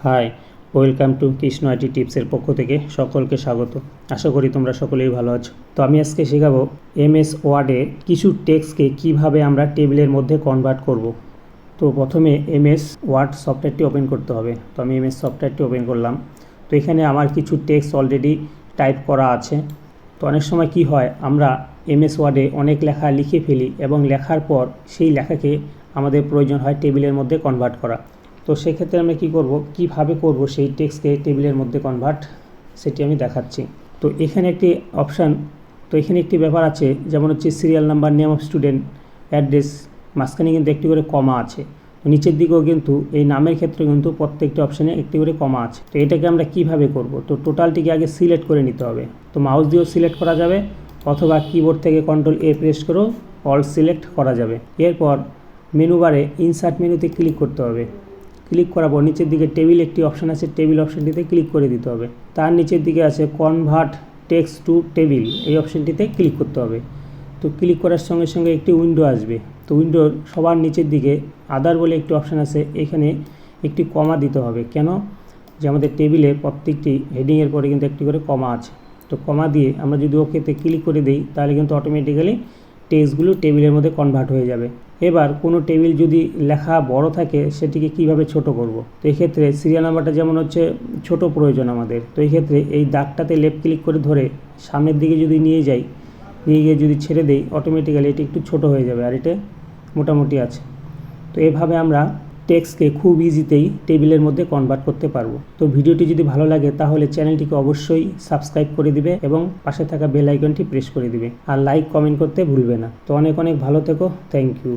High, welcome to krishnaittips পক্ষ থেকে সকলকে স্বাগত। আশা করি তোমরা সকলেই ভালো আছো। তো আমি আজকে শেখাবো এমএস ওয়ার্ডে কিছু টেক্সটকে কিভাবে আমরা টেবিলের মধ্যে কনভার্ট করব। তো প্রথমে এমএস ওয়ার্ড সফটওয়্যারটি ওপেন করতে হবে। তো আমি এমএস সফটওয়্যারটি ওপেন করলাম। তো এখানে আমার কিছু টেক্সট অলরেডি টাইপ করা আছে। তো অনেক সময় কি হয়, আমরা এমএস ওয়ার্ডে অনেক লেখা লিখে ফেলি এবং লেখার পর সেই লেখাকে আমাদের প্রয়োজন হয় টেবিলের মধ্যে কনভার্ট করা। তো সেক্ষেত্রে আমরা কী করব, কীভাবে করব সেই টেক্সটকে টেবিলের মধ্যে কনভার্ট, সেটি আমি দেখাচ্ছি। তো এখানে একটি অপশান, তো এখানে একটি ব্যাপার আছে, যেমন হচ্ছে serial number, name of student, address, মাঝখানে কিন্তু একটি করে কমা আছে। তো নিচের দিকেও কিন্তু এই নামের ক্ষেত্রে কিন্তু প্রত্যেকটি অপশানে একটি করে কমা আছে। তো এটাকে আমরা কিভাবে করব, তো টোটালটিকে আগে সিলেক্ট করে নিতে হবে। তো মাউস দিয়েও সিলেক্ট করা যাবে অথবা কিবোর্ড থেকে Ctrl+A প্রেস করেও অল সিলেক্ট করা যাবে। এরপর মেনু বারে ইনসার্ট মেনুতে ক্লিক করতে হবে। ক্লিক করার পর নিচের দিকে টেবিল একটি অপশান আছে, টেবিল অপশানটিতে ক্লিক করে দিতে হবে। তার নিচের দিকে আছে কনভার্ট টেক্সট টু টেবিল, এই অপশানটিতে ক্লিক করতে হবে। তো ক্লিক করার সঙ্গে সঙ্গে একটি উইন্ডো আসবে। তো উইন্ডোর সবার নিচের দিকে আদার বলে একটি অপশান আছে, এখানে একটি কমা দিতে হবে। কেন, যে আমাদের টেবিলে প্রত্যেকটি হেডিংয়ের পরে কিন্তু একটি করে কমা আছে। তো কমা দিয়ে আমরা যদি ওকেতে ক্লিক করে দিই, তাহলে কিন্তু অটোমেটিক্যালি টেক্সটগুলো টেবিলের মধ্যে কনভার্ট হয়ে যাবে। এবার কোনো টেবিল যদি লেখা বড় থাকে, সেটিকে কিভাবে ছোট করব। তো এই ক্ষেত্রে সিরিয়াল নাম্বারটা যেমন হচ্ছে ছোট প্রয়োজন আমাদের। তো এই ক্ষেত্রে এই দাগটাতে লেফট ক্লিক করে ধরে সামনের দিকে যদি নিয়ে যাই, নিয়ে গিয়ে যদি ছেড়ে দেই, অটোমেটিক্যালি এটি একটু ছোট হয়ে যাবে, আর এটা মোটামুটি আছে। তো এভাবে আমরা টেক্সটকে খুব ইজিতেই টেবিলের মধ্যে কনভার্ট করতে পারবো। তো ভিডিওটি যদি ভালো লাগে তাহলে চ্যানেলটিকে অবশ্যই সাবস্ক্রাইব করে দিবে এবং পাশে থাকা বেল আইকনটি প্রেস করে দিবে, আর লাইক কমেন্ট করতে ভুলবে না। তো অনেক অনেক ভালো থেকো, থ্যাংক ইউ।